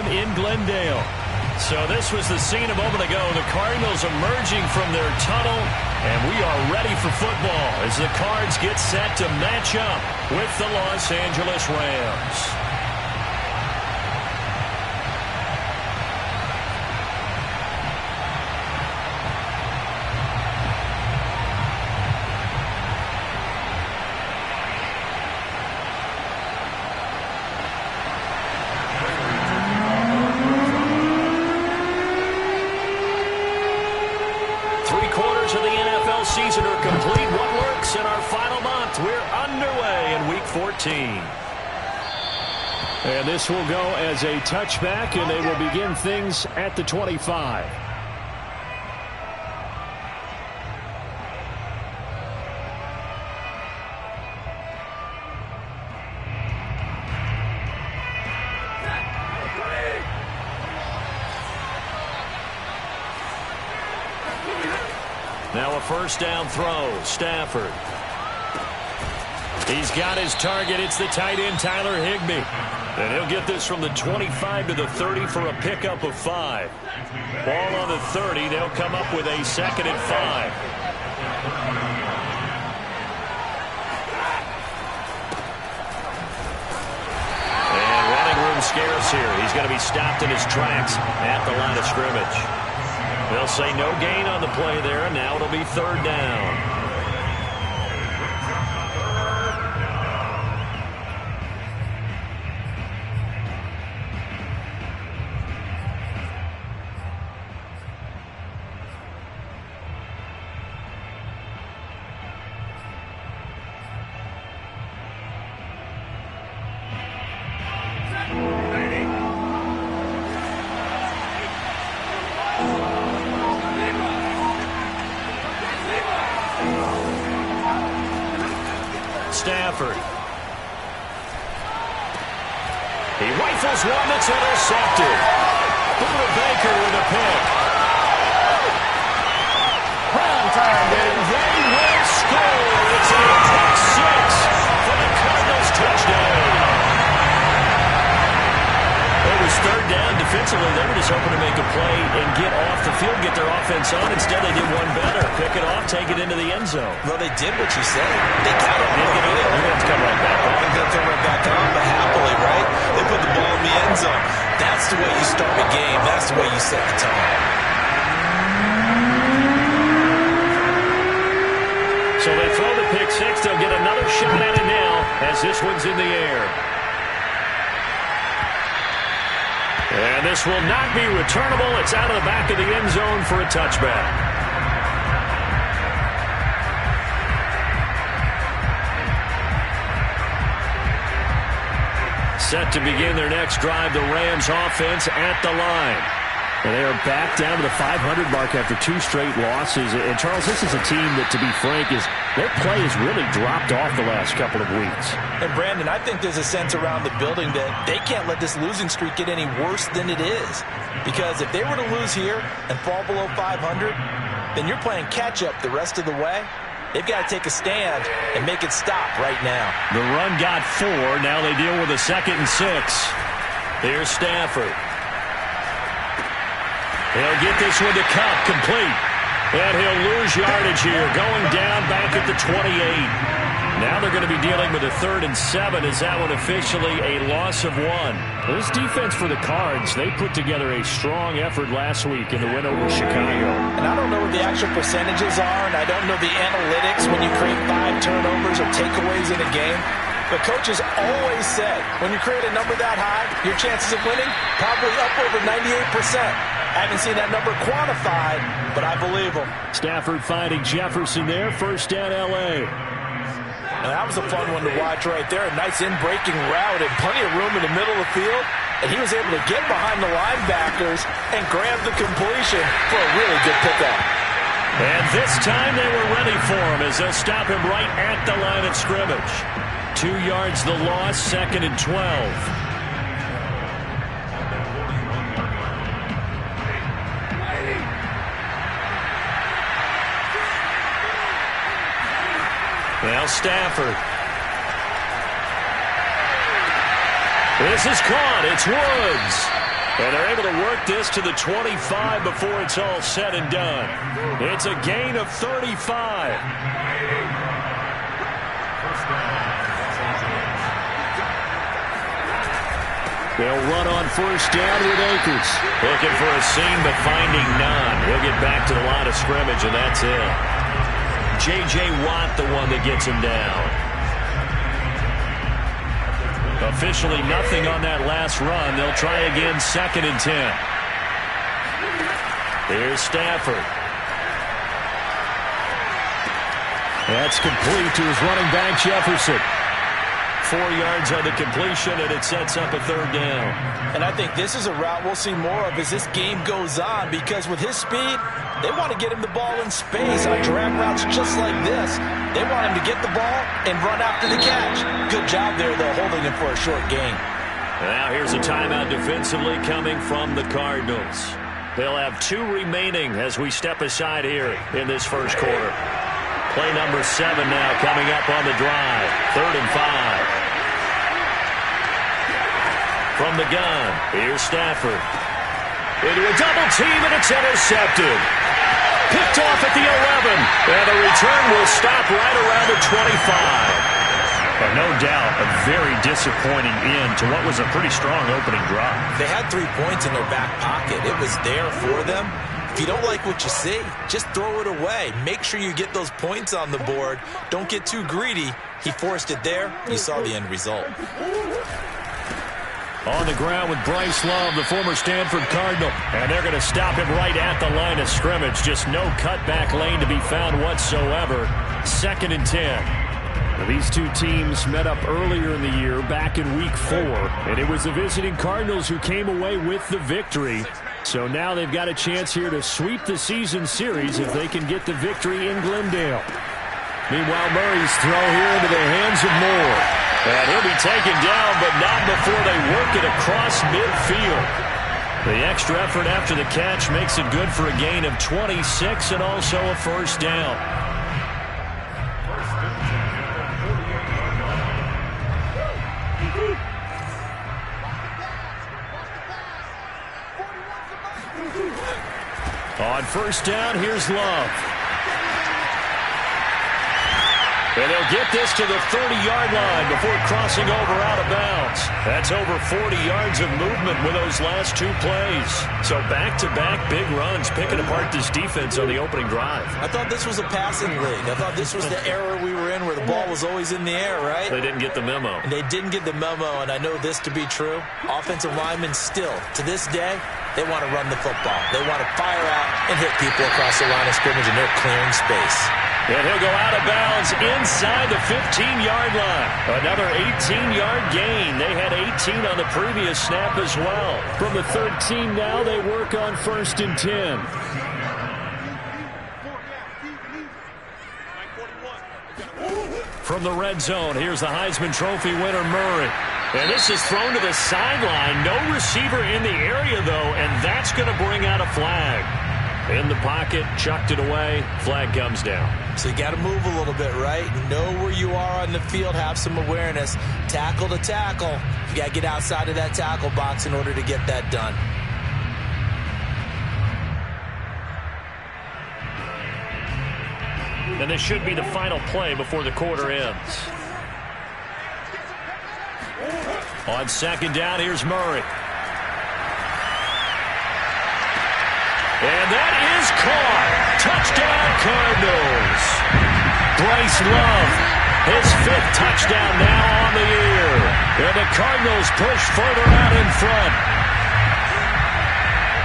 Stadium in Glendale. So this was the scene a moment ago. The Cardinals emerging from their tunnel, and we are ready for football as the Cards get set to match up with the Los Angeles Rams. Season are complete. What works in our final month? We're underway in Week 14. And this will go as a touchback, and they will begin things at the 25. Now a first down throw. Stafford. He's got his target. It's the tight end, Tyler Higbee. And he'll get this from the 25 to the 30 for a pickup of 5. Ball on the 30. They'll come up with a 2nd and 5. And running room scarce here. He's going to be stopped in his tracks at the line of scrimmage. They'll say no gain on the play there, and now it'll be 3rd down. Stafford. He rifles one that's intercepted. Buda Baker with a pick. Prime time, and they will score. It's a pick 6 for the Cardinals touchdown. It was 3rd down. Defensively, they were just hoping to make a play and get off the field, get their offense on. Instead, they did one better. Pick it off, take it into the end zone. Well, they did what you said. They got it. They're going to come right back on. They're going to come right back on, but happily, right? They put the ball in the end zone. That's the way you start a game. That's the way you set the tone. So they throw the pick 6. They'll get another shot at it now as this one's in the air. And this will not be returnable. It's out of the back of the end zone for a touchback. Set to begin their next drive, the Rams offense at the line. And they are back down to the 500 mark after 2 straight losses. And, Charles, this is a team that, to be frank, their play has really dropped off the last couple of weeks. And, Brandon, I think there's a sense around the building that they can't let this losing streak get any worse than it is. Because if they were to lose here and fall below 500, then you're playing catch-up the rest of the way. They've got to take a stand and make it stop right now. The run got 4. Now they deal with a 2nd and 6. Here's Stafford. He'll get this one to Cup, complete. And he'll lose yardage here, going down back at the 28. Now they're going to be dealing with a 3rd and 7. Is that one officially a loss of 1? This defense for the Cards, they put together a strong effort last week in the win over Chicago. And I don't know what the actual percentages are, and I don't know the analytics when you create 5 turnovers or takeaways in a game. But coaches always said, when you create a number that high, your chances of winning probably up over 98%. I haven't seen that number quantified, but I believe them. Stafford finding Jefferson there. 1st down, L.A. And that was a fun one to watch right there. A nice in-breaking route and plenty of room in the middle of the field. And he was able to get behind the linebackers and grab the completion for a really good pickup. And this time they were ready for him as they'll stop him right at the line of scrimmage. 2 yards the loss, 2nd and 12. Now Stafford. This is caught. It's Woods. And they're able to work this to the 25 before it's all said and done. It's a gain of 35. They'll run on first down with Akers. Looking for a seam, but finding none. He'll get back to the line of scrimmage, and that's it. J.J. Watt, the one that gets him down. Officially nothing on that last run. They'll try again, 2nd and 10. Here's Stafford. That's complete to his running back, Jefferson. 4 yards on the completion, and it sets up a 3rd down. And I think this is a route we'll see more of as this game goes on, because with his speed, they want to get him the ball in space on drag routes just like this. They want him to get the ball and run after the catch. Good job there, though, holding him for a short gain. Now here's a timeout defensively coming from the Cardinals. They'll have 2 remaining as we step aside here in this first quarter. Play number 7 now coming up on the drive. 3rd and 5. From the gun, here's Stafford. Into a double team, and it's intercepted. Picked off at the 11. And the return will stop right around the 25. But no doubt, a very disappointing end to what was a pretty strong opening drive. They had 3 points in their back pocket. It was there for them. If you don't like what you see, just throw it away. Make sure you get those points on the board. Don't get too greedy. He forced it there. You saw the end result. On the ground with Bryce Love, the former Stanford Cardinal. And they're going to stop him right at the line of scrimmage. Just no cutback lane to be found whatsoever. 2nd and 10. These two teams met up earlier in the year, back in Week 4. And it was the visiting Cardinals who came away with the victory. So now they've got a chance here to sweep the season series if they can get the victory in Glendale. Meanwhile, Murray's throw here into the hands of Moore. And he'll be taken down, but not before they work it across midfield. The extra effort after the catch makes it good for a gain of 26 and also a 1st down. On 1st down, here's Love. And they'll get this to the 30-yard line before crossing over out of bounds. That's over 40 yards of movement with those last 2 plays. So back-to-back big runs, picking apart this defense on the opening drive. I thought this was a passing league. I thought this was the era we were in where the ball was always in the air, right? They didn't get the memo. And they didn't get the memo, and I know this to be true. Offensive linemen still, to this day, they want to run the football. They want to fire out and hit people across the line of scrimmage, and they're clearing space. And he'll go out of bounds inside the 15-yard line. Another 18-yard gain. They had 18 on the previous snap as well. From the 13 now, they work on 1st and 10. From the red zone, here's the Heisman Trophy winner, Murray. And this is thrown to the sideline. No receiver in the area, though, and that's going to bring out a flag. In the pocket, chucked it away, flag comes down. So you got to move a little bit, right? Know where you are on the field, have some awareness. Tackle to tackle. You got to get outside of that tackle box in order to get that done. And this should be the final play before the quarter ends. On 2nd down, here's Murray. And that is caught. Touchdown, Cardinals. Bryce Love, his 5th touchdown now on the year. And the Cardinals push further out in front.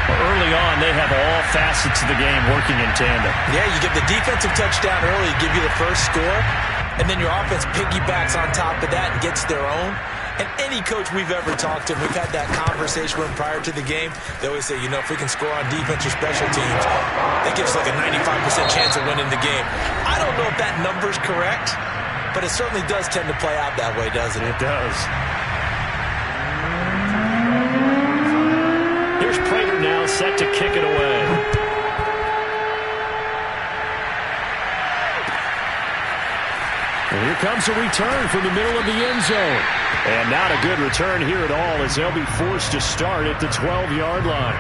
Early on, they have all facets of the game working in tandem. Yeah, you get the defensive touchdown early, give you the first score, and then your offense piggybacks on top of that and gets their own. And any coach we've ever talked to, we've had that conversation with prior to the game. They always say, you know, if we can score on defense or special teams, that gives us like a 95% chance of winning the game. I don't know if that number's correct, but it certainly does tend to play out that way, doesn't it? It does. Here's Prater now set to kick it away. And here comes a return from the middle of the end zone. And not a good return here at all, as they'll be forced to start at the 12-yard line.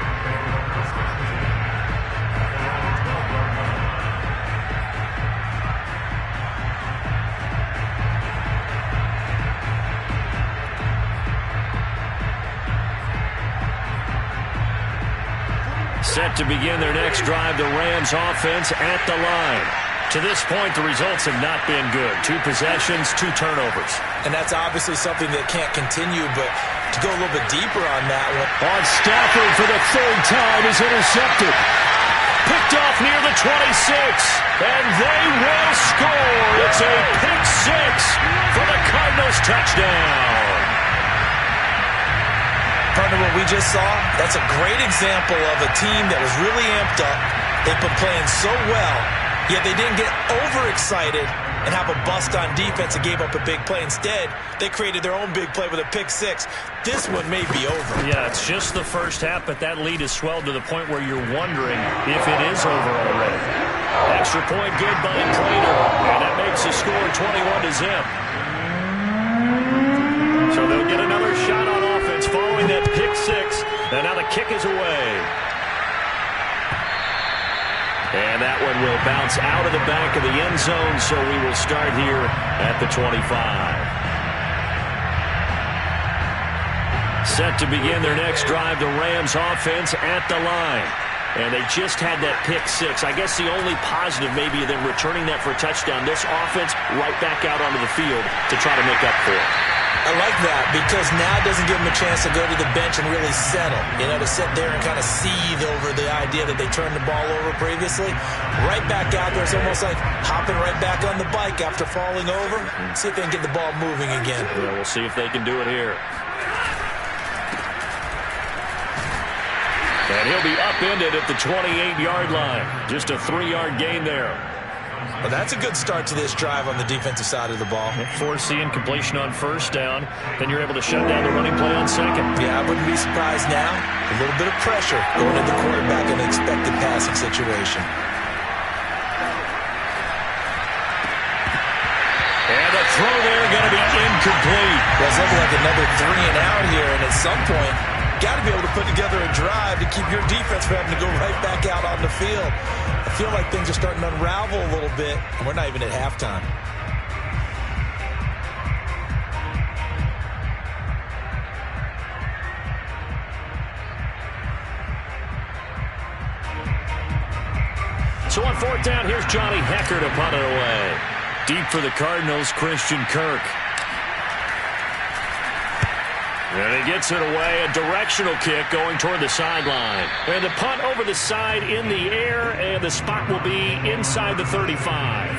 Set to begin their next drive, the Rams offense at the line. To this point, the results have not been good. 2 possessions, 2 turnovers. And that's obviously something that can't continue, but to go a little bit deeper on that one. On Stafford for the 3rd time is intercepted. Picked off near the 26, and they will score. It's a pick 6 for the Cardinals touchdown. Partner, what we just saw, that's a great example of a team that was really amped up. They've been playing so well, yet they didn't get overexcited and have a bust on defense and gave up a big play. Instead, they created their own big play with a pick 6. This one may be over. Yeah, it's just the first half, but that lead has swelled to the point where you're wondering if it is over already. Extra point good by Prater, and that makes the score 21-0. So they'll get another shot on offense following that pick 6, and now the kick is away. And that one will bounce out of the back of the end zone, so we will start here at the 25. Set to begin their next drive, the Rams offense at the line. And they just had that pick 6. I guess the only positive maybe of them returning that for a touchdown. This offense right back out onto the field to try to make up for it. I like that because now it doesn't give them a chance to go to the bench and really settle. You know, to sit there and kind of seethe over the idea that they turned the ball over previously. Right back out there. It's almost like hopping right back on the bike after falling over. See if they can get the ball moving again. Yeah, we'll see if they can do it here. And he'll be upended at the 28-yard line. Just a 3-yard gain there. Well, that's a good start to this drive on the defensive side of the ball. Forcing completion on 1st down. Then you're able to shut down the running play on 2nd. Yeah, I wouldn't be surprised now. A little bit of pressure going at the quarterback in an expected passing situation. And the throw there going to be incomplete. Well, it's looking like another 3 and out here, and at some point, got to be able to put together a drive to keep your defense from having to go right back out on the field. I feel like things are starting to unravel a little bit, and we're not even at halftime. So on 4th down, here's Johnny Hecker to punt it away. Deep for the Cardinals, Christian Kirk. And he gets it away, a directional kick going toward the sideline. And the punt over the side in the air, and the spot will be inside the 35.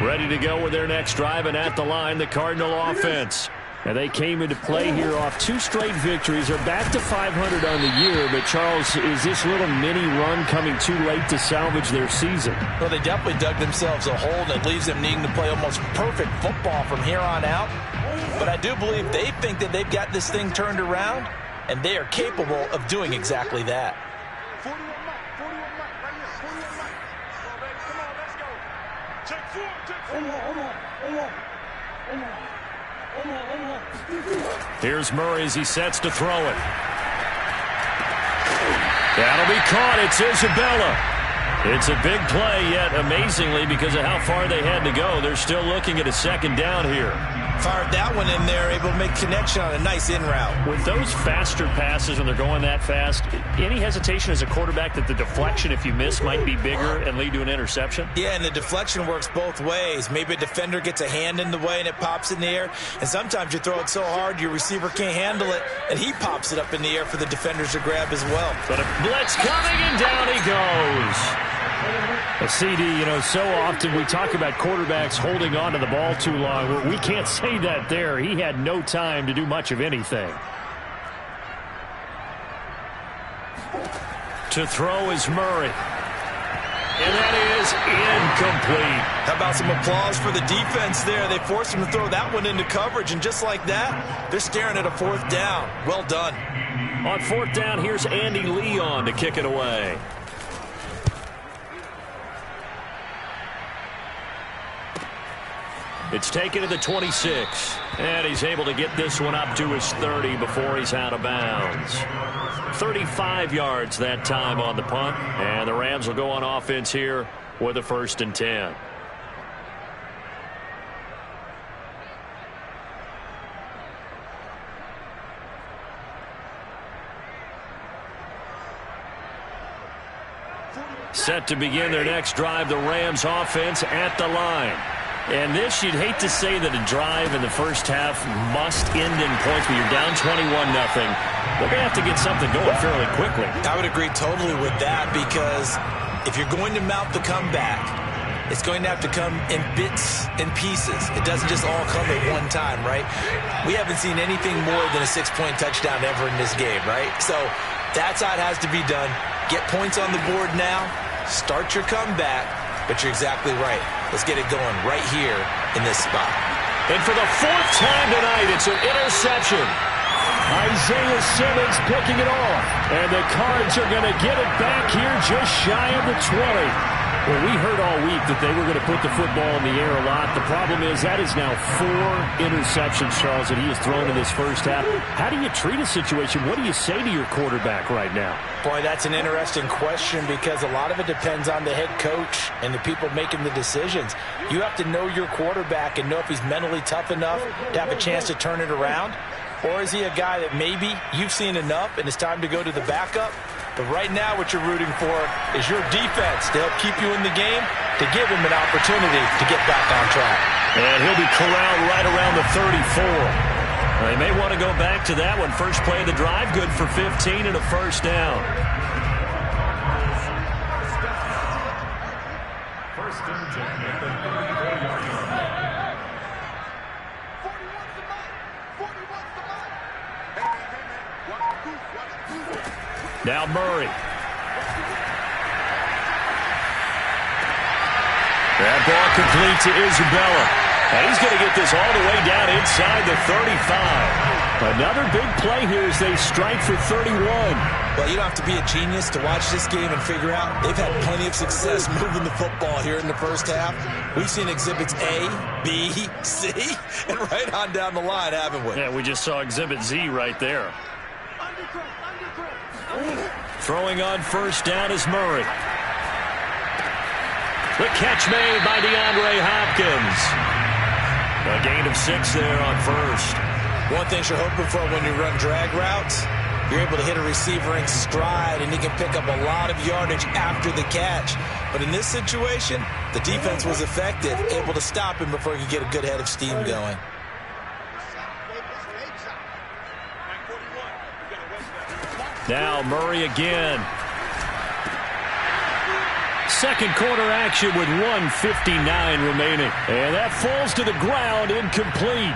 Ready to go with their next drive, and at the line, the Cardinal offense. And they came into play here off 2 straight victories. They're back to 500 on the year, but Charles, is this little mini run coming too late to salvage their season? Well, they definitely dug themselves a hole, and it leaves them needing to play almost perfect football from here on out. But I do believe they think that they've got this thing turned around, and they are capable of doing exactly that. Here's Murray as he sets to throw it. That'll be caught. It's Isabella. It's a big play, yet amazingly, because of how far they had to go, they're still looking at a 2nd down here. Fired that one in there, able to make connection on a nice in route. With those faster passes when they're going that fast, any hesitation as a quarterback that the deflection, if you miss, might be bigger and lead to an interception? Yeah, and the deflection works both ways. Maybe a defender gets a hand in the way and it pops in the air, and sometimes you throw it so hard your receiver can't handle it, and he pops it up in the air for the defenders to grab as well. But a blitz coming, and down he goes. A CD, you know, so often we talk about quarterbacks holding on to the ball too long. We can't say that there. He had no time to do much of anything. To throw is Murray. And that is incomplete. How about some applause for the defense there? They forced him to throw that one into coverage, and just like that, they're staring at a 4th down. Well done. On 4th down, here's Andy Leon to kick it away. It's taken to the 26. And he's able to get this one up to his 30 before he's out of bounds. 35 yards that time on the punt. And the Rams will go on offense here with a 1st and 10. Set to begin their next drive, the Rams offense at the line. And this, you'd hate to say that a drive in the first half must end in points, but you're down 21-0. They're going to have to get something going fairly quickly. I would agree totally with that, because if you're going to mount the comeback, it's going to have to come in bits and pieces. It doesn't just all come at one time, right? We haven't seen anything more than a 6-point touchdown ever in this game, right? So that's how it has to be done. Get points on the board now. Start your comeback. But you're exactly right. Let's get it going right here in this spot. And for the 4th time tonight, it's an interception. Isaiah Simmons picking it off. And the Cards are going to get it back here just shy of the 20. Well, we heard all week that they were going to put the football in the air a lot. The problem is that is now 4 interceptions, Charles, that he has thrown in this first half. How do you treat a situation? What do you say to your quarterback right now? Boy, that's an interesting question, because a lot of it depends on the head coach and the people making the decisions. You have to know your quarterback and know if he's mentally tough enough to have a chance to turn it around. Or is he a guy that maybe you've seen enough and it's time to go to the backup? But right now what you're rooting for is your defense to help keep you in the game, to give him an opportunity to get back on track. And he'll be corralled right around the 34. They may want to go back to that one. First play of the drive, good for 15 and a 1st down. Now Murray. That ball complete to Isabella. And he's going to get this all the way down inside the 35. Another big play here as they strike for 31. Well, you don't have to be a genius to watch this game and figure out they've had plenty of success moving the football here in the first half. We've seen exhibits A, B, C, and right on down the line, haven't we? Yeah, we just saw exhibit Z right there. Throwing on 1st down is Murray. The catch made by DeAndre Hopkins. A gain of 6 there on 1st. One thing you're hoping for when you run drag routes, you're able to hit a receiver in stride, and he can pick up a lot of yardage after the catch. But in this situation, the defense was effective, able to stop him before he could get a good head of steam going. Now Murray again. Second quarter action with 1:59 remaining. And that falls to the ground, incomplete.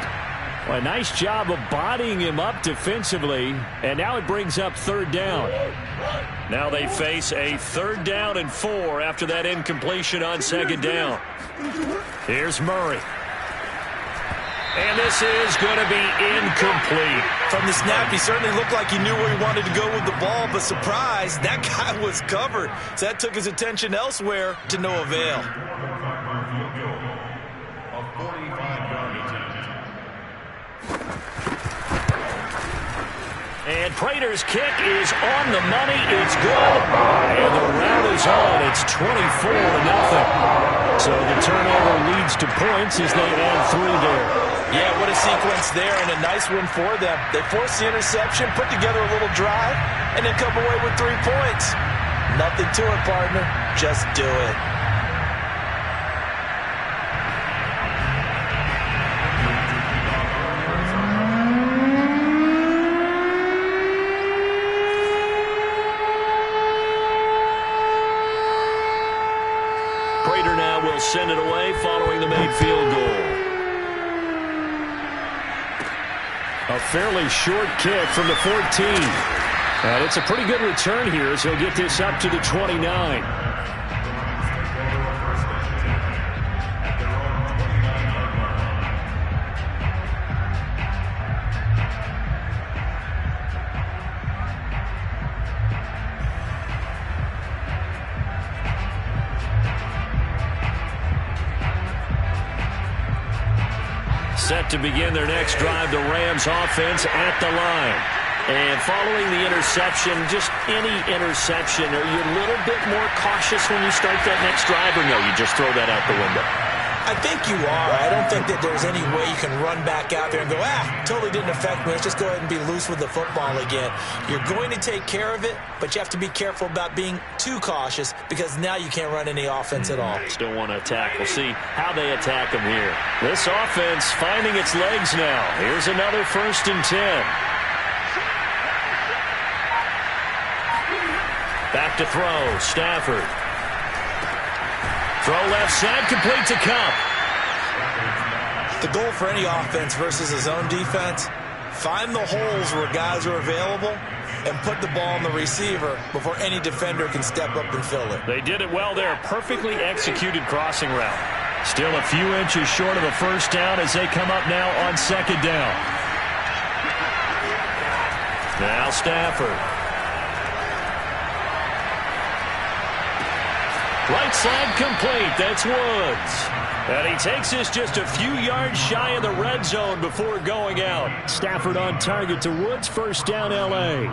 Well, a nice job of bodying him up defensively. And now it brings up 3rd down. Now they face a 3rd down and 4 after that incompletion on 2nd down. Here's Murray. And this is going to be incomplete. From the snap, he certainly looked like he knew where he wanted to go with the ball, but surprise, that guy was covered. So that took his attention elsewhere to no avail. And Prater's kick is on the money. It's good. And the round is on. It's 24-0. So the turnover leads to points as they add 3 there. Yeah, what a sequence there, and a nice one for them. They forced the interception, put together a little drive, and then come away with 3 points. Nothing to it, partner. Just do it. Prater now will send it away following the made field goal. A fairly short kick from the 14. And it's a pretty good return here as he'll get this up to the 29. Set to begin their next drive, the Rams offense at the line. And following the interception, just any interception, are you a little bit more cautious when you start that next drive, or no, you just throw that out the window? I think you are. I don't think that there's any way you can run back out there and go, totally didn't affect me. Let's just go ahead and be loose with the football again. You're going to take care of it, but you have to be careful about being too cautious because now you can't run any offense at all. Still want to attack. We'll see how they attack them here. This offense finding its legs now. Here's another 1st and 10. Back to throw. Stafford. Throw left side, complete to Cup. The goal for any offense versus his own defense, find the holes where guys are available and put the ball on the receiver before any defender can step up and fill it. They did it well there. Perfectly executed crossing route. Still a few inches short of a 1st down as they come up now on 2nd down. Now Stafford. Right side complete. That's Woods. And he takes us just a few yards shy of the red zone before going out. Stafford on target to Woods. 1st down, L.A.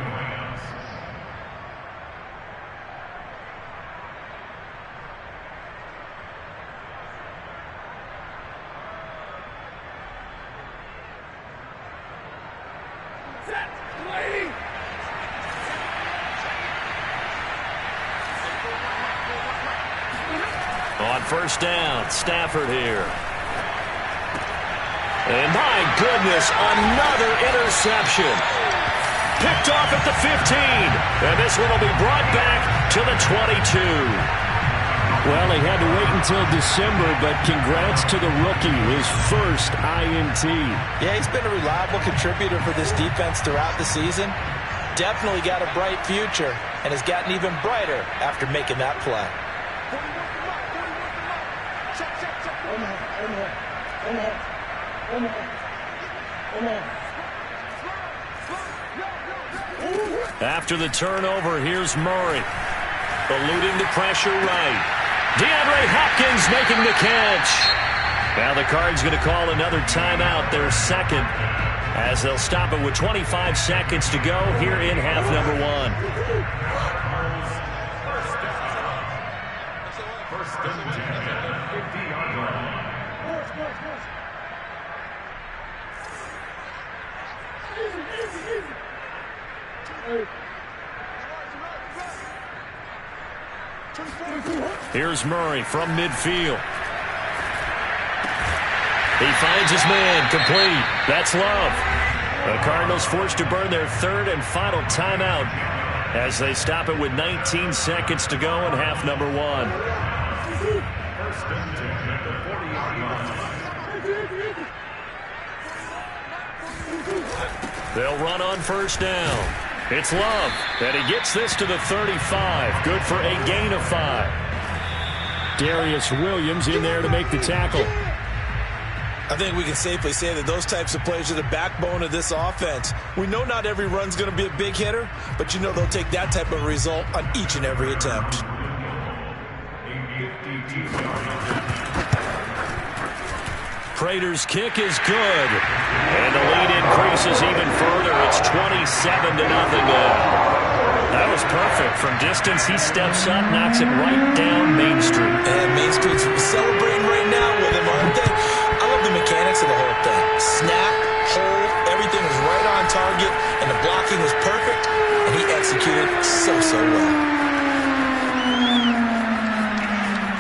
On 1st down, Stafford here. And my goodness, another interception. Picked off at the 15. And this one will be brought back to the 22. Well, he had to wait until December, but congrats to the rookie, his 1st INT. Yeah, he's been a reliable contributor for this defense throughout the season. Definitely got a bright future and has gotten even brighter after making that play. After the turnover, here's Murray. Eluding the pressure right. DeAndre Hopkins making the catch. Now the Cards going to call another timeout, their 2nd, as they'll stop it with 25 seconds to go here in half number 1. Here's Murray from midfield. He finds his man, complete. That's Love. The Cardinals forced to burn their 3rd and final timeout as they stop it with 19 seconds to go in half number 1. They'll run on 1st down. It's Love, and he gets this to the 35. Good for a gain of 5. Darius Williams in there to make the tackle. I think we can safely say that those types of plays are the backbone of this offense. We know not every run's going to be a big hitter, but you know they'll take that type of result on each and every attempt. Prater's kick is good. And the lead increases even further. It's 27-0 now. That was perfect. From distance, he steps up, knocks it right down Main Street. And Main Street's celebrating right now with him, aren't they? I love the mechanics of the whole thing. Snap, hold, everything was right on target, and the blocking was perfect, and he executed so well.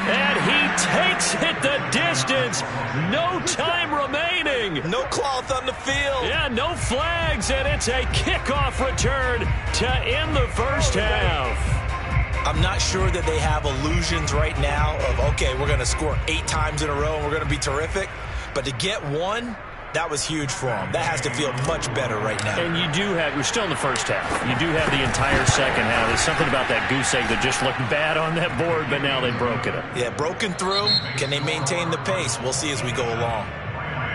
And he takes it the distance. No time remaining. No cloth on the field. Yeah, no flags, and it's a kickoff return to end the 1st half. I'm not sure that they have illusions right now of, okay, we're going to score 8 times in a row and we're going to be terrific. But to get one, that was huge for them. That has to feel much better right now. And you do have, we're still in the 1st half. You do have the entire 2nd half. There's something about that goose egg that just looked bad on that board, but now they broke it up. Yeah, broken through. Can they maintain the pace? We'll see as we go along.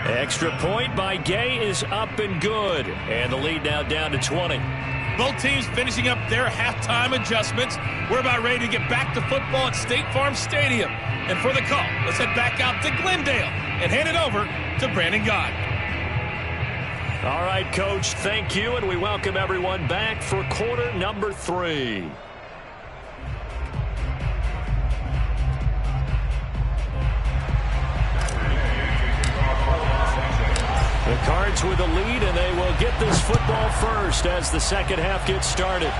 Extra point by Gay is up and good. And the lead now down to 20. Both teams finishing up their halftime adjustments. We're about ready to get back to football at State Farm Stadium. And for the call, let's head back out to Glendale and hand it over to Brandon Gott. All right, Coach, thank you, and we welcome everyone back for quarter number 3. The Cards with a lead, and they will get this football first as the second half gets started.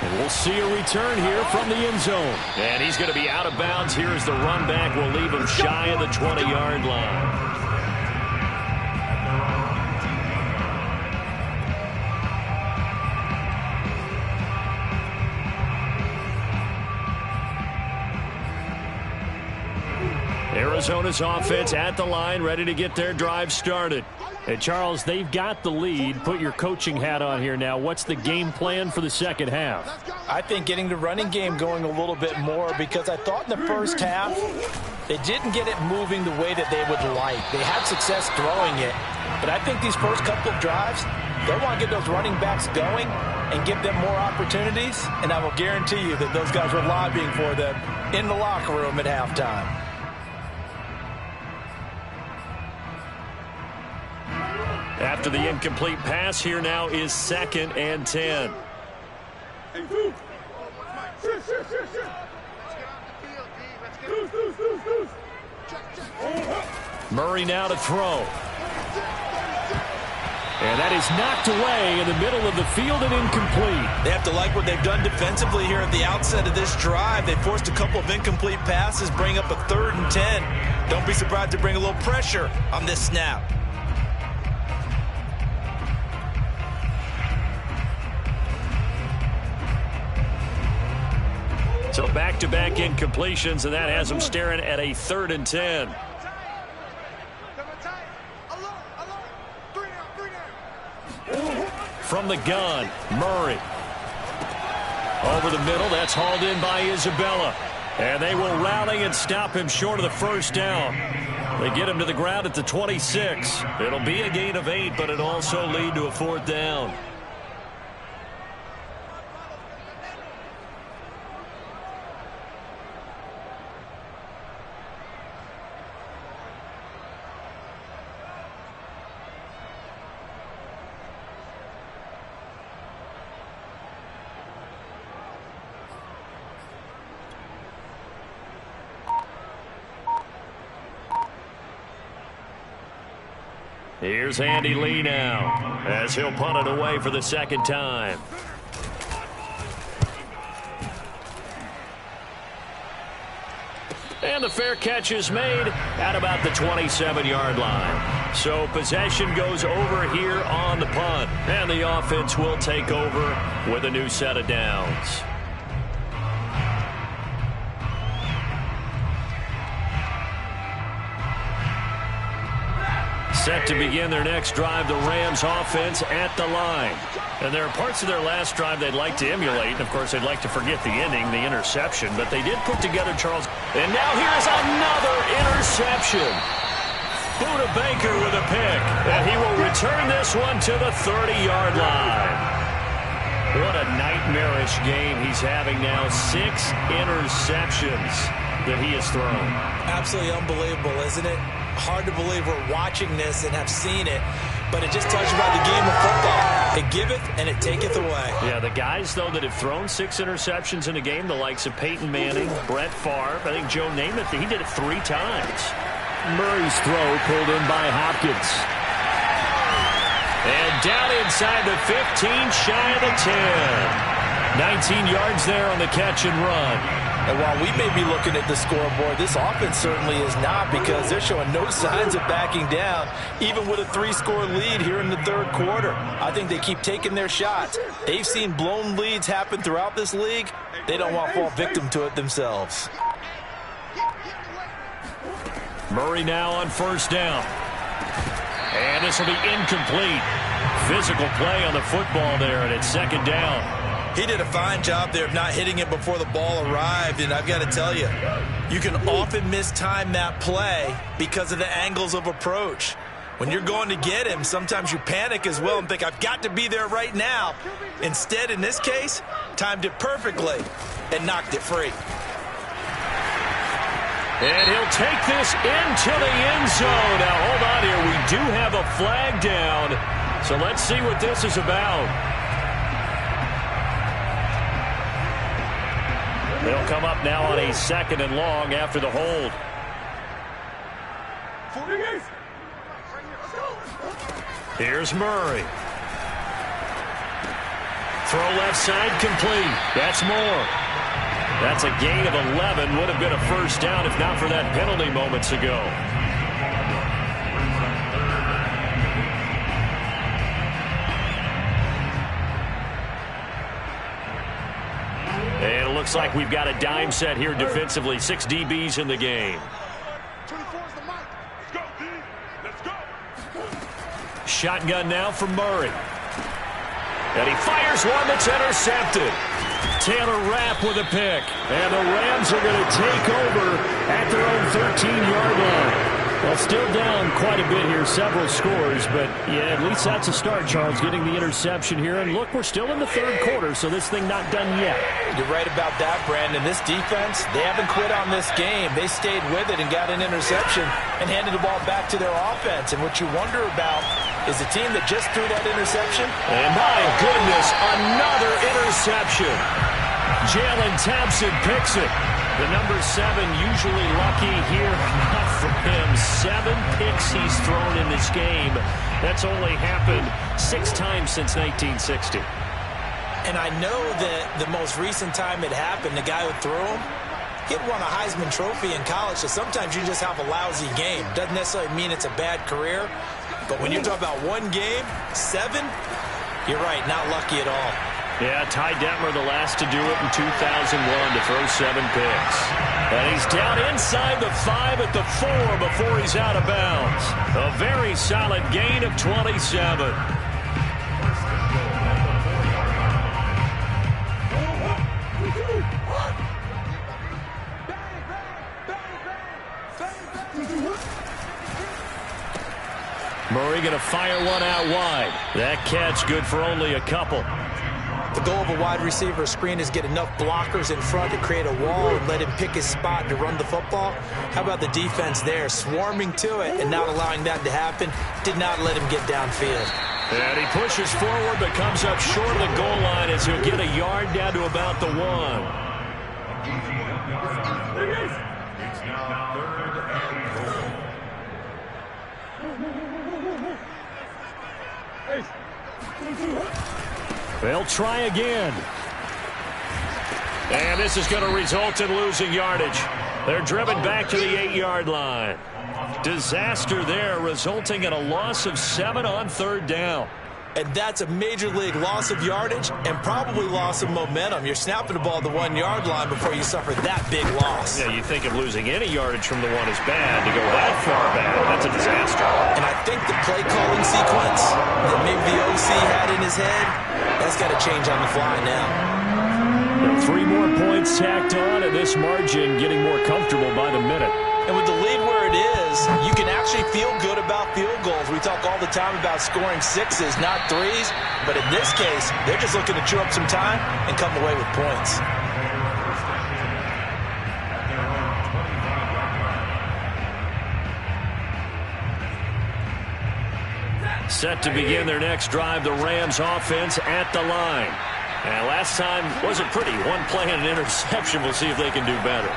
And we'll see a return here from the end zone. And he's going to be out of bounds here as the run back will leave him shy of the 20-yard line. Arizona's offense at the line, ready to get their drive started. Hey, Charles, they've got the lead. Put your coaching hat on here now. What's the game plan for the second half? I think getting the running game going a little bit more, because I thought in the first half they didn't get it moving the way that they would like. They had success throwing it, but I think these first couple of drives, they want to get those running backs going and give them more opportunities, and I will guarantee you that those guys were lobbying for them in the locker room at halftime. After the incomplete pass, here now is 2nd and 10. Murray now to throw. And that is knocked away in the middle of the field and incomplete. They have to like what they've done defensively here at the outset of this drive. They forced a couple of incomplete passes, bring up a 3rd and 10. Don't be surprised to bring a little pressure on this snap. So back-to-back incompletions, and that has them staring at a 3rd and 10. From the gun, Murray. Over the middle, that's hauled in by Isabella. And they will rally and stop him short of the first down. They get him to the ground at the 26. It'll be a gain of 8, but it'll also lead to a 4th down. Here's Andy Lee now as he'll punt it away for the 2nd time. And the fair catch is made at about the 27-yard line. So possession goes over here on the punt. And the offense will take over with a new set of downs. Set to begin their next drive, the Rams offense at the line. And there are parts of their last drive they'd like to emulate. And, of course, they'd like to forget the ending, the interception. But they did put together, Charles. And now here's another interception. Buda Baker with a pick. And he will return this one to the 30-yard line. What a nightmarish game he's having now. 6 interceptions that he has thrown. Absolutely unbelievable, isn't it? Hard to believe we're watching this and have seen it, but it just tells you about the game of football. It giveth and it taketh away. Yeah, the guys, though, that have thrown 6 interceptions in a game, the likes of Peyton Manning, Brett Favre, I think Joe Namath, he did it 3 times. Murray's throw pulled in by Hopkins. And down inside the 15, shy of the 10. 19 yards there on the catch and run. And while we may be looking at the scoreboard, this offense certainly is not, because they're showing no signs of backing down, even with a 3-score lead here in the 3rd quarter. I think they keep taking their shots. They've seen blown leads happen throughout this league. They don't want to fall victim to it themselves. Murray now on 1st down. And this will be incomplete. Physical play on the football there, and it's 2nd down. He did a fine job there of not hitting it before the ball arrived, and I've got to tell you, you can often mistime that play because of the angles of approach. When you're going to get him, sometimes you panic as well and think, I've got to be there right now. Instead, in this case, timed it perfectly and knocked it free. And he'll take this into the end zone. Now, hold on here. We do have a flag down. So let's see what this is about. They'll come up now on a 2nd and long after the hold. Here's Murray. Throw left side complete. That's more. That's a gain of 11. Would have been a first down if not for that penalty moments ago. And it looks like we've got a dime set here defensively. 6 DBs in the game. Shotgun now from Murray. And he fires one that's intercepted. Taylor Rapp with a pick. And the Rams are going to take over at their own 13-yard line. Well, still down quite a bit here, several scores, but yeah, at least that's a start, Charles, getting the interception here. And look, we're still in the 3rd quarter, so this thing not done yet. You're right about that, Brandon. This defense, they haven't quit on this game. They stayed with it and got an interception and handed the ball back to their offense. And what you wonder about is the team that just threw that interception. And my goodness, another interception. Jalen Thompson picks it. The number 7 usually lucky here. Not for him. 7 picks he's thrown in this game. That's only happened 6 times since 1960. And I know that the most recent time it happened, the guy who threw him, he had won a Heisman Trophy in college, so sometimes you just have a lousy game. Doesn't necessarily mean it's a bad career, but when you're talking about one game, 7, you're right, not lucky at all. Yeah, Ty Detmer the last to do it in 2001 to throw 7 picks. And he's down inside the 5 at the 4 before he's out of bounds. A very solid gain of 27. Murray going to fire one out wide. That catch good for only a couple. The goal of a wide receiver screen is get enough blockers in front to create a wall and let him pick his spot to run the football. How about the defense there, swarming to it and not allowing that to happen? Did not let him get downfield. And he pushes forward but comes up short of the goal line as he'll get a yard down to about the 1. They'll try again. And this is going to result in losing yardage. They're driven back to the 8-yard line. Disaster there, resulting in a loss of 7 on 3rd down. And that's a major league loss of yardage and probably loss of momentum. You're snapping the ball at the 1-yard line before you suffer that big loss. Yeah, you think of losing any yardage from the 1 is bad. To go that far bad, that's a disaster. And I think the play calling sequence that maybe the OC had in his head, that's got to change on the fly now. There are 3 more points tacked on, and this margin getting more comfortable by the minute. And with the lead where it is, you can actually feel good about field goals. We talk all the time about scoring 6s, not 3s. But in this case, they're just looking to chew up some time and come away with points. Set to begin their next drive, the Rams offense at the line. And last time wasn't pretty. 1 play and an interception. We'll see if they can do better.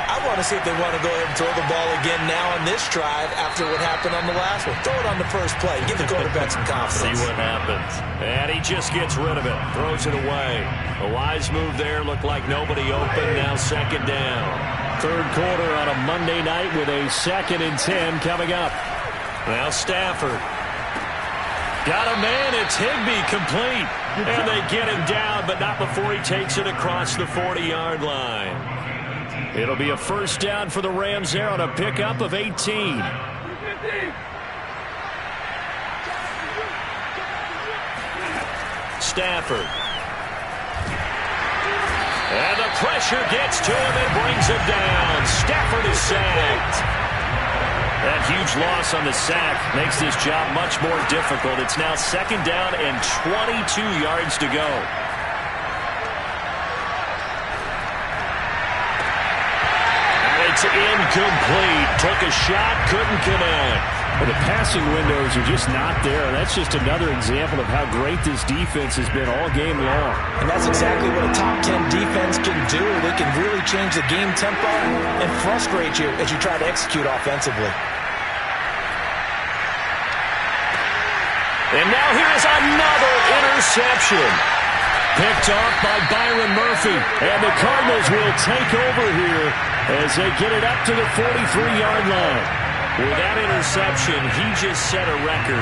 I want to see if they want to go ahead and throw the ball again now on this drive after what happened on the last one. Throw it on the first play. Give the quarterback some confidence. See what happens. And he just gets rid of it. Throws it away. A wise move there. Looked like nobody open. Now 2nd down. 3rd quarter on a Monday night with a 2nd and 10 coming up. Now Stafford. Got a man. It's Higbee complete. And they get him down, but not before he takes it across the 40-yard line. It'll be a first down for the Rams there on a pickup of 18. Stafford. And the pressure gets to him and brings him down. Stafford is sacked. That huge loss on the sack makes this job much more difficult. It's now 2nd down and 22 yards to go. And it's incomplete. Took a shot, couldn't connect. Well, the passing windows are just not there. That's just another example of how great this defense has been all game long. And that's exactly what a top 10 defense can do. They can really change the game tempo and frustrate you as you try to execute offensively. And now here's another interception. Picked off by Byron Murphy. And the Cardinals will take over here as they get it up to the 43-yard line. With that interception, he just set a record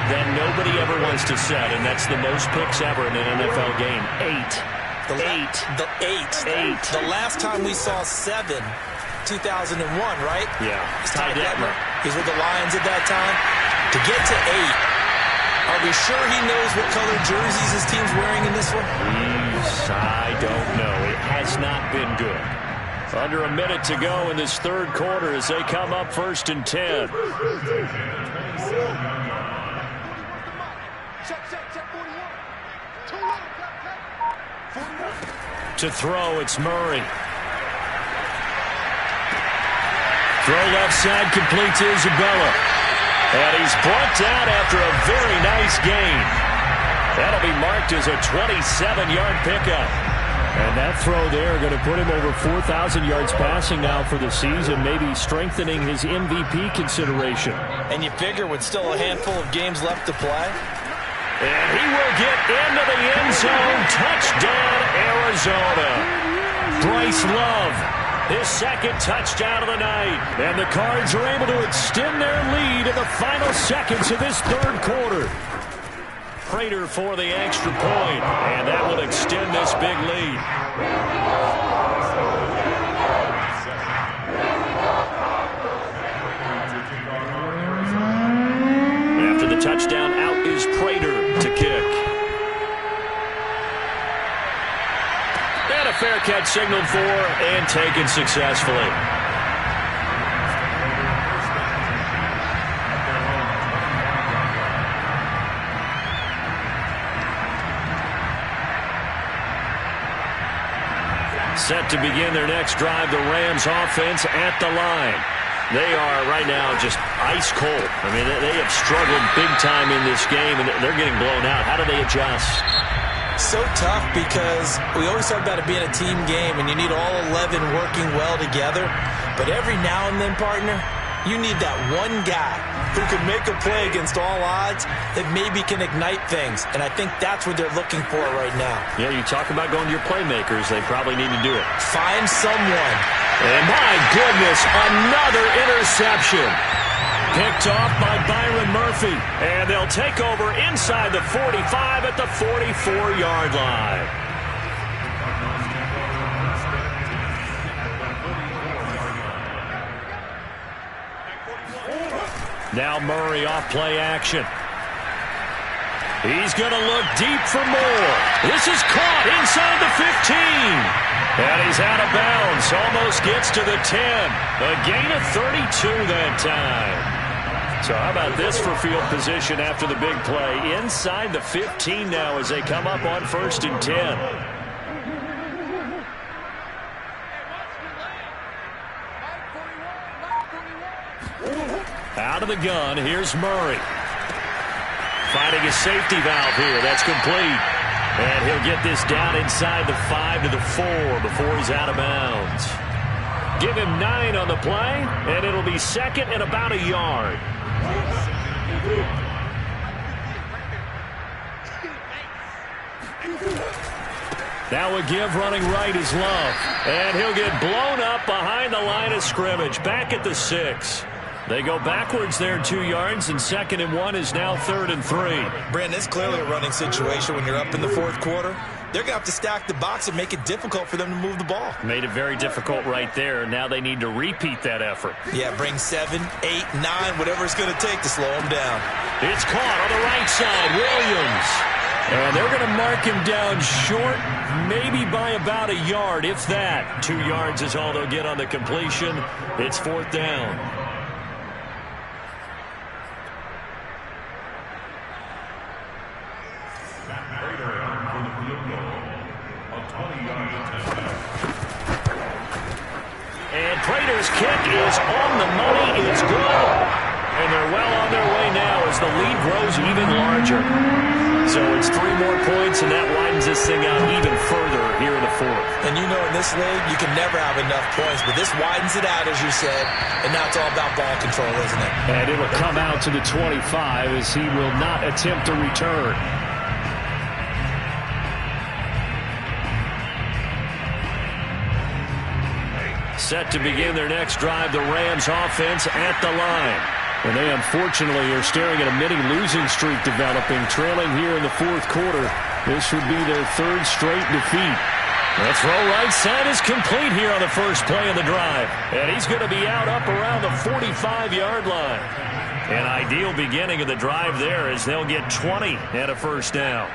that nobody ever wants to set, and that's the most picks ever in an NFL game. 8. The last time we saw 7, 2001, right? Yeah. It's Ty Detmer. He's with the Lions at that time. To get to 8, are we sure he knows what color jerseys his team's wearing in this one? I don't know. It has not been good. Under a minute to go in this 3rd quarter as they come up 1st and 10. To throw, it's Murray. Throw left side, complete to Isabella. And he's brought down after a very nice gain. That'll be marked as a 27-yard pickup. And that throw there going to put him over 4,000 yards passing now for the season, maybe strengthening his MVP consideration. And you figure with still a handful of games left to play. And he will get into the end zone. Touchdown, Arizona. Bryce Love, his 2nd touchdown of the night. And the Cards are able to extend their lead in the final seconds of this 3rd quarter. Prater for the extra point, and that will extend this big lead. After the touchdown, out is Prater to kick. And a fair catch signaled for and taken successfully. Set to begin their next drive, the Rams offense at the line. They are right now just ice cold. I mean, they have struggled big time in this game, and they're getting blown out. How do they adjust? So tough because we always talk about it being a team game, and you need all 11 working well together. But every now and then, partner, you need that one guy who can make a play against all odds that maybe can ignite things. And I think that's what they're looking for right now. Yeah, you talk about going to your playmakers. They probably need to do it. Find someone. And my goodness, another interception. Picked off by Byron Murphy. And they'll take over inside the 45 at the 44-yard line. Now Murray off play action. He's going to look deep for more. This is caught inside the 15. And he's out of bounds. Almost gets to the 10. A gain of 32 that time. So how about this for field position after the big play? Inside the 15 now as they come up on 1st and 10. Out of the gun, here's Murray. Finding a safety valve here. That's complete. And he'll get this down inside the 5 to the 4 before he's out of bounds. Give him 9 on the play, and it'll be 2nd and about a yard. Now a give running right is Love. And he'll get blown up behind the line of scrimmage. Back at the 6. They go backwards there 2 yards, and 2nd and 1 is now 3rd and 3. Brandon, it's clearly a running situation when you're up in the 4th quarter. They're going to have to stack the box and make it difficult for them to move the ball. Made it very difficult right there. Now they need to repeat that effort. Yeah, bring 7, 8, 9, whatever it's going to take to slow them down. It's caught on the right side, Williams. And they're going to mark him down short, maybe by about a yard, if that. 2 yards is all they'll get on the completion. It's 4th down. And Prater's kick is on the money. It's good. And they're well on their way now as the lead grows even larger. So it's 3 more points, and that widens this thing out even further here in the fourth. And you know in this league, you can never have enough points, but this widens it out, as you said, and now it's all about ball control, isn't it? And it'll come out to the 25 as he will not attempt to return. Set to begin their next drive, the Rams offense at the line. And they unfortunately are staring at a mini losing streak developing, trailing here in the fourth quarter. This would be their 3rd straight defeat. The throw right side is complete here on the first play of the drive. And he's going to be out up around the 45-yard line. An ideal beginning of the drive there as they'll get 20 and a first down.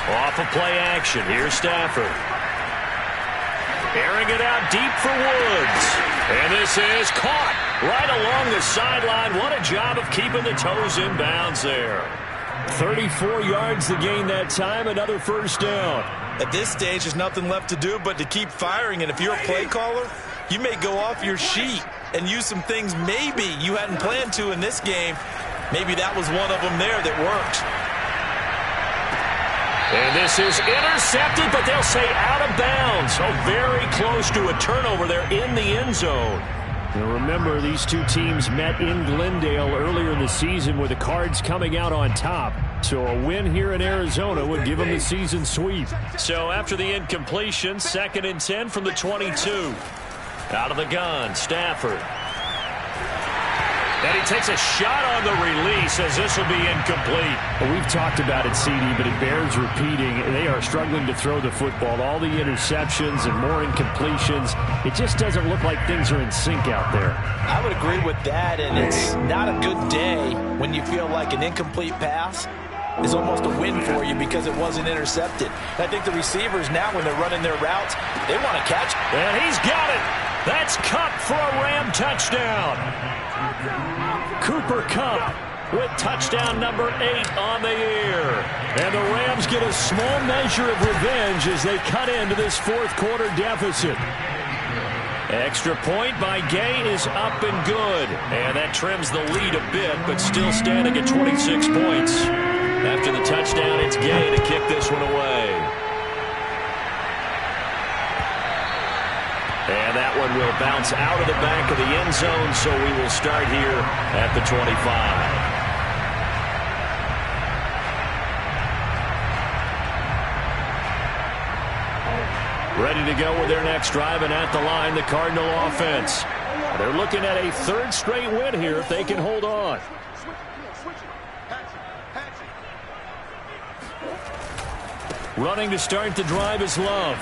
Off of play action, here's Stafford. Airing it out deep for Woods. And this is caught right along the sideline. What a job of keeping the toes in bounds there. 34 yards to gain that time, another first down. At this stage, there's nothing left to do but to keep firing. And if you're a play caller, you may go off your sheet and use some things maybe you hadn't planned to in this game. Maybe that was one of them there that worked. And this is intercepted, but they'll say out of bounds. So very close to a turnover there in the end zone. Now remember, these two teams met in Glendale earlier in the season with the Cards coming out on top. So a win here in Arizona would give them the season sweep. So after the incompletion, 2nd and 10 from the 22. Out of the gun, Stafford. And he takes a shot on the release as this will be incomplete. Well, we've talked about it, CD, but it bears repeating. They are struggling to throw the football. All the interceptions and more incompletions. It just doesn't look like things are in sync out there. I would agree with that, and it's not a good day when you feel like an incomplete pass is almost a win for you because it wasn't intercepted. And I think the receivers now, when they're running their routes, they want to catch. And he's got it. That's Kupp for a Ram touchdown. Cooper Kupp with touchdown number 8 on the year. And the Rams get a small measure of revenge as they cut into this fourth quarter deficit. Extra point by Gay is up and good. And that trims the lead a bit, but still standing at 26 points. After the touchdown, it's Gay to kick this one away. And that one will bounce out of the back of the end zone, so we will start here at the 25. Ready to go with their next drive, and at the line, the Cardinal offense. They're looking at a 3rd straight win here if they can hold on. Running to start the drive is Love.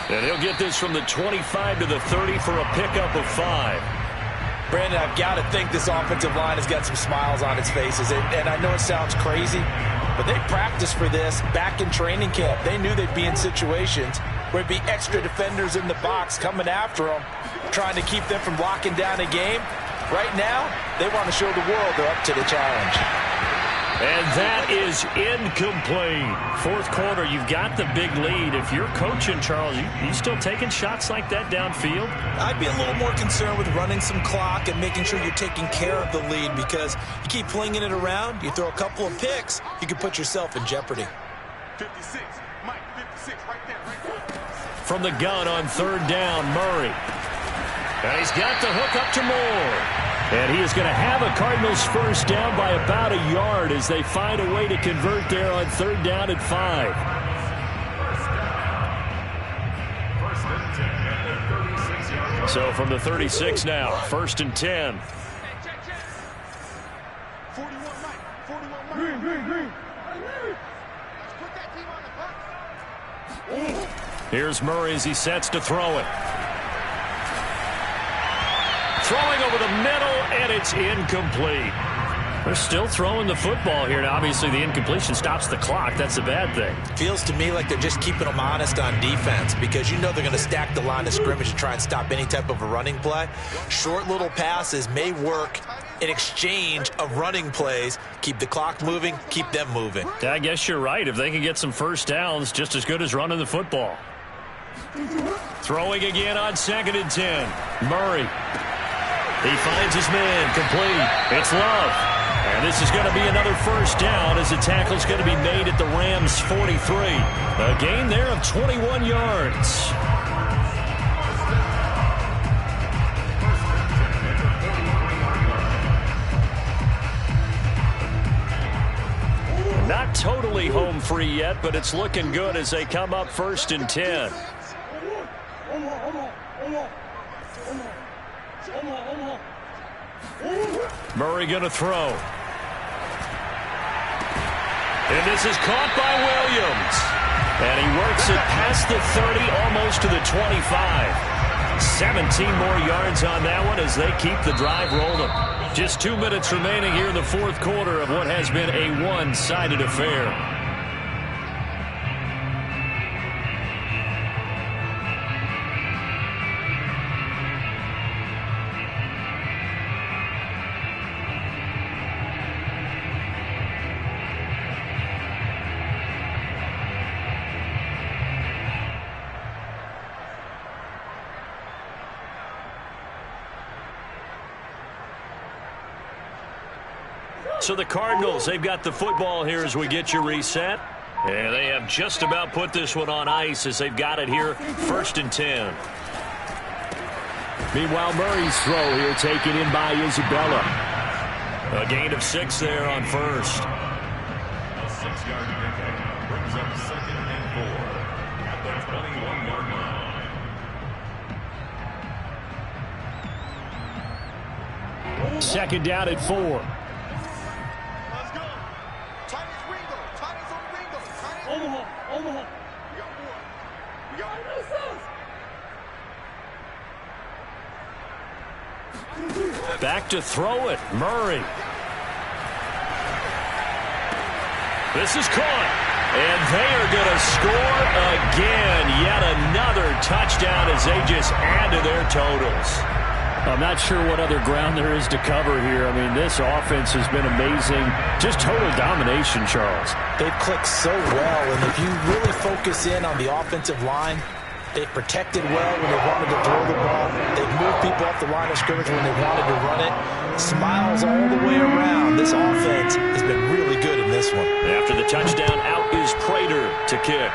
And he'll get this from the 25 to the 30 for a pickup of 5. Brandon, I've got to think this offensive line has got some smiles on its faces. And I know it sounds crazy, but they practiced for this back in training camp. They knew they'd be in situations where it'd be extra defenders in the box coming after them, trying to keep them from locking down a game. Right now, they want to show the world they're up to the challenge. And that is incomplete. Fourth quarter, you've got the big lead. If you're coaching, Charles, you still taking shots like that downfield? I'd be a little more concerned with running some clock and making sure you're taking care of the lead, because you keep flinging it around, you throw a couple of picks, you can put yourself in jeopardy. 56, Mike, 56, right there. From the gun on 3rd down, Murray. And he's got the hook up to Moore. And he is going to have a Cardinals first down by about a yard as they find a way to convert there on 3rd down and 5. So from the 36 now, 1st and 10. 41, Mike, 41, Green. Put that team on the clock. Here's Murray as he sets to throw it. Throwing over the middle, and it's incomplete. They're still throwing the football here. Now, obviously, the incompletion stops the clock. That's a bad thing. Feels to me like they're just keeping them honest on defense, because you know they're going to stack the line of scrimmage and try and stop any type of a running play. Short little passes may work in exchange of running plays. Keep the clock moving, keep them moving. I guess you're right. If they can get some first downs, just as good as running the football. Throwing again on 2nd and 10. Murray. He finds his man, complete. It's Love. And this is going to be another first down as the tackle's going to be made at the Rams' 43. A gain there of 21 yards. Not totally home free yet, but it's looking good as they come up 1st and 10. Murray going to throw. And this is caught by Williams. And he works it past the 30, almost to the 25. 17 more yards on that one as they keep the drive rolling. Just 2 minutes remaining here in the 4th quarter of what has been a one-sided affair. So the Cardinals, they've got the football here as we get you reset. And they have just about put this one on ice as they've got it here, 1st and 10. Meanwhile, Murray's throw here taken in by Isabella. A gain of 6 there on first. A 6-yard pickup brings up 2nd and 4 at the 21-yard line. Second down at 4. Back to throw it. Murray. This is caught. And they are going to score again. Yet another touchdown as they just add to their totals. I'm not sure what other ground there is to cover here. I mean, this offense has been amazing. Just total domination, Charles. They've clicked so well, and if you really focus in on the offensive line, they've protected well when they wanted to throw the ball. They've moved people off the line of scrimmage when they wanted to run it. Smiles all the way around. This offense has been really good in this one. After the touchdown, out is Prater to kick.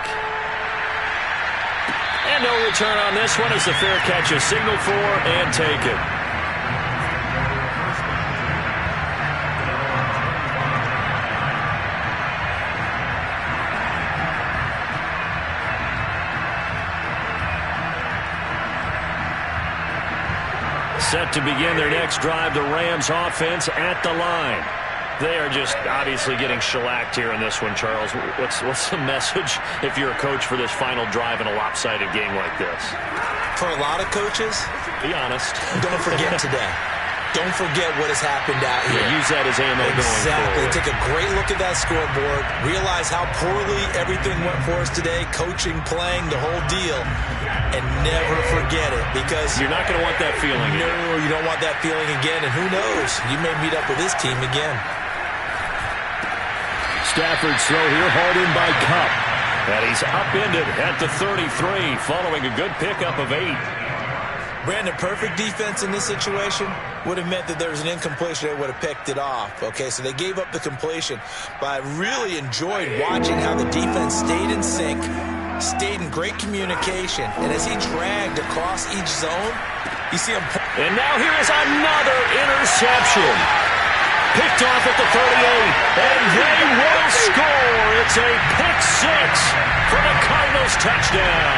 And no return on this one as the fair catch is signaled for and taken. Set to begin their next drive, the Rams offense at the line. They are just obviously getting shellacked here in this one, Charles. What's the message if you're a coach for this final drive in a lopsided game like this? For a lot of coaches, be honest. Don't forget today. Don't forget what has happened out here. Yeah, use that as ammo going forward. Exactly. Take a great look at that scoreboard. Realize how poorly everything went for us today. Coaching, playing, the whole deal. And never forget it, because you're not going to want that feeling again. No, you don't want that feeling again. And who knows? You may meet up with this team again. Stafford's throw here hauled in by Cup. And he's upended at the 33 following a good pickup of 8. Brandon, perfect defense in this situation would have meant that there was an incompletion. They would have picked it off. Okay, so they gave up the completion. But I really enjoyed watching how the defense stayed in sync, stayed in great communication. And as he dragged across each zone, you see him. And now here is another interception. Picked off at the 38. And they will score. It's a pick 6 for the Cardinals touchdown.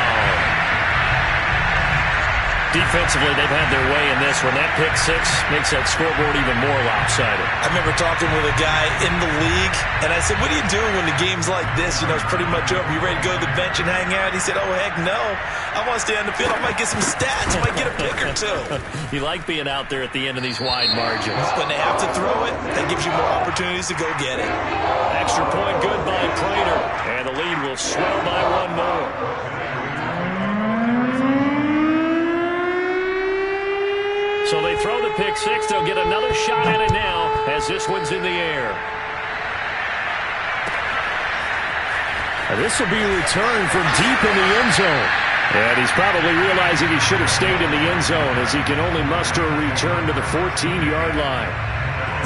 Defensively, they've had their way in this one. That pick 6 makes that scoreboard even more lopsided. I remember talking with a guy in the league, and I said, what are you doing when the game's like this? You know, it's pretty much over. You ready to go to the bench and hang out? He said, oh, heck no. I want to stay on the field. I might get some stats. I might get a pick or two. You like being out there at the end of these wide margins. When they have to throw it, that gives you more opportunities to go get it. Extra point good by Prater. And the lead will swell by 1 more. So they throw the pick six. They'll get another shot at it now as this one's in the air. And this will be returned from deep in the end zone. And he's probably realizing he should have stayed in the end zone as he can only muster a return to the 14-yard line.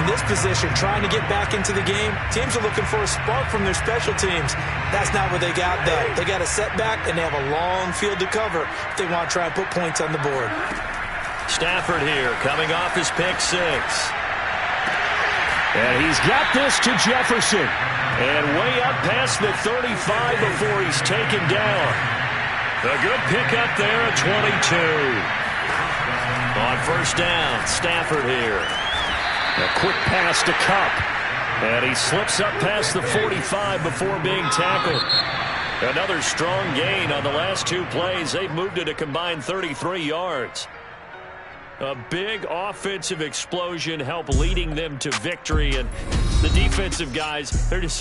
In this position, trying to get back into the game, teams are looking for a spark from their special teams. That's not what they got, though. They got a setback, and they have a long field to cover if they want to try and put points on the board. Stafford here, coming off his pick six. And he's got this to Jefferson. And way up past the 35 before he's taken down. A good pickup there at 22. On first down, Stafford here. A quick pass to Kupp. And he slips up past the 45 before being tackled. Another strong gain on the last two plays. They've moved it a combined 33 yards. A big offensive explosion helped leading them to victory. And the defensive guys, they're just